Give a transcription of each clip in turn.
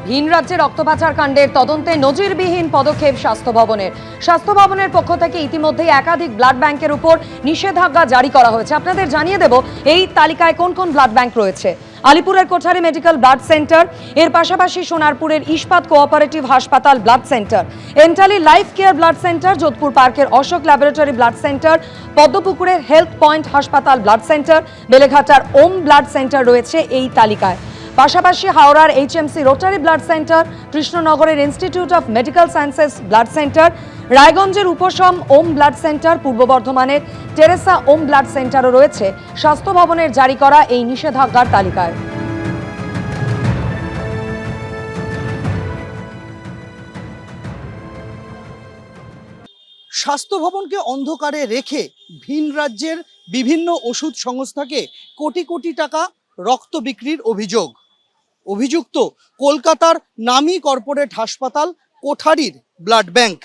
ভিন রাজ্যে রক্ত পাচার কাণ্ডের তদন্তে নজিরবিহীন পদক্ষেপ স্বাস্থ্য ভবনের পক্ষ থেকে ইতিমধ্যেই একাধিক ব্লাড ব্যাংকের উপর নিষেধাজ্ঞা জারি করা হয়েছে। আপনাদের জানিয়ে দেব এই তালিকায় কোন কোন ব্লাড ব্যাংক রয়েছে। আলিপুরের কোঠারি মেডিকেল ব্লাড সেন্টার, এর পাশাপাশি সোনারপুরের ইস্পাত কোঅপারেটিভ হাসপাতাল blood centre, Entally life care blood centre, Jodhpur পার্কের অশোক ল্যাবরেটরি ব্লাড সেন্টার, পদ্মপুকুরের হেলথ পয়েন্ট হাসপাতাল ব্লাড সেন্টার, বেলেঘাটার ওম ব্লাড সেন্টার রয়েছে এই তালিকায়। পাশাপাশি হাওড়ার এইচএমসি রোটারি ব্লাড সেন্টার, কৃষ্ণনগরের institute of medical sciences blood centre, রায়গঞ্জের উপশম ওম ব্লাড সেন্টার, পূর্ব বর্ধমানের টেরেসা ওম ব্লাড সেন্টারও রয়েছে স্বাস্থ্য ভবনের জারি করা এই নিষেধাজ্ঞার তালিকায়। স্বাস্থ্য ভবনকে অন্ধকারে রেখে ভিন রাজ্যের বিভিন্ন ওষুধ সংস্থাকে কোটি কোটি টাকা রক্ত বিক্রির অভিযুক্ত কলকাতার নামী কর্পোরেট হাসপাতাল কোঠারির ব্লাড ব্যাংক।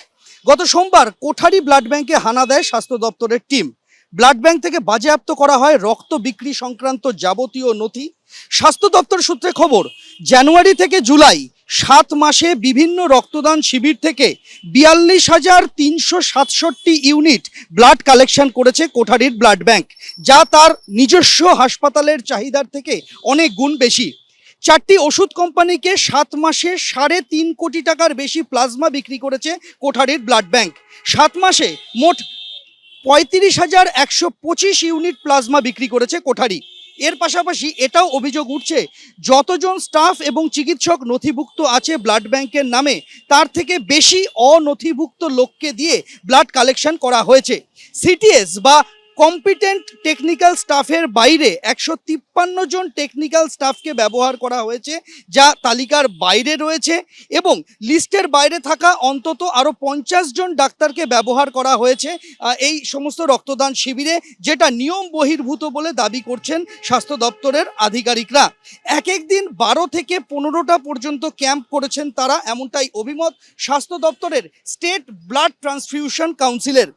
গত সোমবার কোঠারি ব্লাড ব্যাংকে হানা দেয় স্বাস্থ্য দপ্তরের টিম। ব্লাড ব্যাংক থেকে বাজেয়াপ্ত করা হয় রক্ত বিক্রি সংক্রান্ত যাবতীয় নথি। স্বাস্থ্য দপ্তর সূত্রে খবর, জানুয়ারি থেকে জুলাই 7 মাসে বিভিন্ন রক্তদান শিবির থেকে 42,367 ইউনিট ব্লাড কালেকশন করেছে কোঠারির ব্লাড ব্যাংক, যা তার নিজস্ব হাসপাতালের চাহিদার থেকে অনেক গুণ বেশি। 4টি ওষুধ কোম্পানিকে 7 মাসে 3.5 কোটি টাকার বেশি প্লাজমা বিক্রি করেছে কোঠারির ব্লাড ব্যাংক। 7 মাসে মোট 35,125 ইউনিট প্লাজমা বিক্রি করেছে কোঠারি। এর পাশাপাশি এটাও অভিযোগ উঠছে, যতজন স্টাফ এবং চিকিৎসক নথিভুক্ত আছে ব্লাড ব্যাংকের নামে, তার থেকে বেশি অনথিভুক্ত লোককে দিয়ে ব্লাড কালেকশন করা হয়েছে। সিটিএস বা কম্পিটেন্ট টেকনিক্যাল স্টাফের বাইরে 153 জন টেকনিক্যাল স্টাফকে ব্যবহার করা হয়েছে, যা তালিকার বাইরে রয়েছে, এবং লিস্টের বাইরে থাকা অন্তত আরও 50 জন ডাক্তারকে ব্যবহার করা হয়েছে এই সমস্ত রক্তদান শিবিরে, যেটা নিয়ম বহির্ভূত বলে দাবি করছেন স্বাস্থ্য দপ্তরের আধিকারিকরা। এক দিন 12 থেকে 15টা পর্যন্ত ক্যাম্প করেছেন তারা, এমনটাই অভিমত স্বাস্থ্য দপ্তরের স্টেট ব্লাড ট্রান্সফিউশন কাউন্সিলের।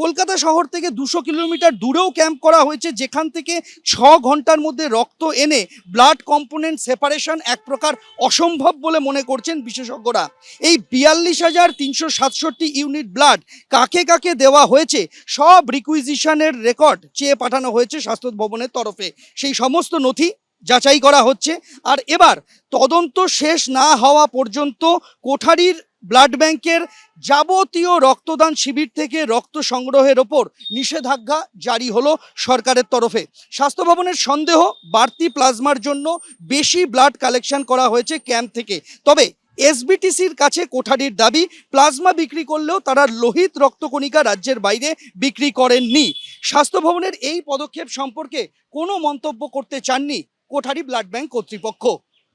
কলকাতা শহর থেকে 200 কিলোমিটার দূরেও ক্যাম্প করা হয়েছে, যেখান থেকে 6 ঘন্টার মধ্যে রক্ত এনে ব্লাড কম্পোনেন্ট সেপারেশন এক প্রকার অসম্ভব বলে মনে করছেন বিশেষজ্ঞরা। এই 42,367 ইউনিট ব্লাড কাকে কাকে দেওয়া হয়েছে, সব রিকুইজিশনের রেকর্ড চেয়ে পাঠানো হয়েছে স্বাস্থ্য ভবনের তরফে। সেই সমস্ত নথি যাচাই করা হচ্ছে। আর এবার তদন্ত শেষ না হওয়া পর্যন্ত কোঠারির ব্লাড ব্যাংকের যাবতীয় রক্তদান শিবির থেকে রক্ত সংগ্রহের ওপর নিষেধাজ্ঞা জারি হলো সরকারের তরফে। স্বাস্থ্য ভবনের সন্দেহ, বাড়তি প্লাজমার জন্য বেশি ব্লাড কালেকশন করা হয়েছে ক্যাম্প থেকে। তবে এসবিটিসির কাছে কোঠারির দাবি, প্লাজমা বিক্রি করলেও তারা লোহিত রক্তকণিকা রাজ্যের বাইরে বিক্রি করেননি। স্বাস্থ্য ভবনের এই পদক্ষেপ সম্পর্কে কোনো মন্তব্য করতে চাননি কোঠারি ব্লাড ব্যাংক কর্তৃপক্ষ।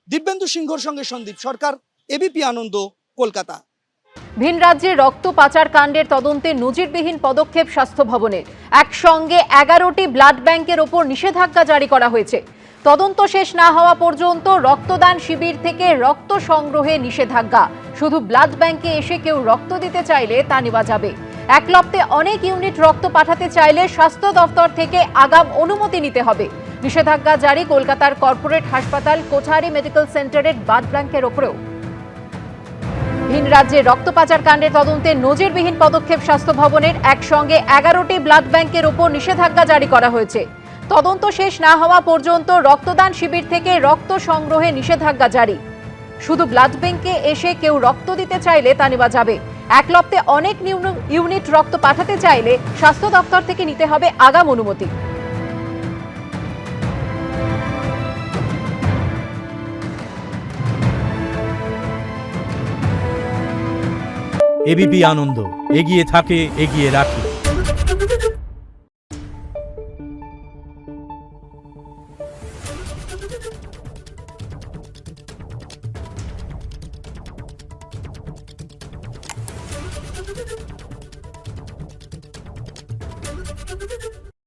দিব্যেন্দু সিংহর সঙ্গে সন্দীপ সরকার, এবিপি আনন্দ, কলকাতা। ভিন রাজ্যে রক্ত পাচার কাণ্ডের তদন্তে নজিরবিহীন পদক্ষেপ স্বাস্থ্য ভবনের। একসঙ্গে 11টি ব্লাড ব্যাংকের ওপর নিষেধাজ্ঞা জারি করা হয়েছে। তদন্ত শেষ না হওয়া পর্যন্ত রক্তদান শিবির থেকে রক্ত সংগ্রহে নিষেধাজ্ঞা। শুধু ব্লাড ব্যাংকে এসে কেউ রক্ত দিতে চাইলে তা নেওয়া যাবে। একলপ্তে অনেক ইউনিট রক্ত পাঠাতে চাইলে স্বাস্থ্য দফতর থেকে আগাম অনুমতি নিতে হবে। নিষেধাজ্ঞা জারি কলকাতার কর্পোরেট হাসপাতাল কোঠারি মেডিকেল সেন্টারের ব্লাড ব্যাংকের ওপরেও। ভিন রাজ্যে রক্ত পাচার কাণ্ডের তদন্তে নজিরবিহীন পদক্ষেপ স্বাস্থ্য ভবনের। একসঙ্গে 11টি ব্লাড ব্যাংকের ওপর নিষেধাজ্ঞা জারি করা হয়েছে। তদন্ত শেষ না হওয়া পর্যন্ত রক্তদান শিবির থেকে রক্ত সংগ্রহে নিষেধাজ্ঞা জারি। শুধু ব্লাড ব্যাংকে এসে কেউ রক্ত দিতে চাইলে তা নেওয়া যাবে। একলপ্তে অনেক ইউনিট রক্ত পাঠাতে চাইলে স্বাস্থ্য দপ্তর থেকে নিতে হবে আগাম অনুমতি। এবিপি আনন্দ, এগিয়ে থাকে, এগিয়ে রাখে।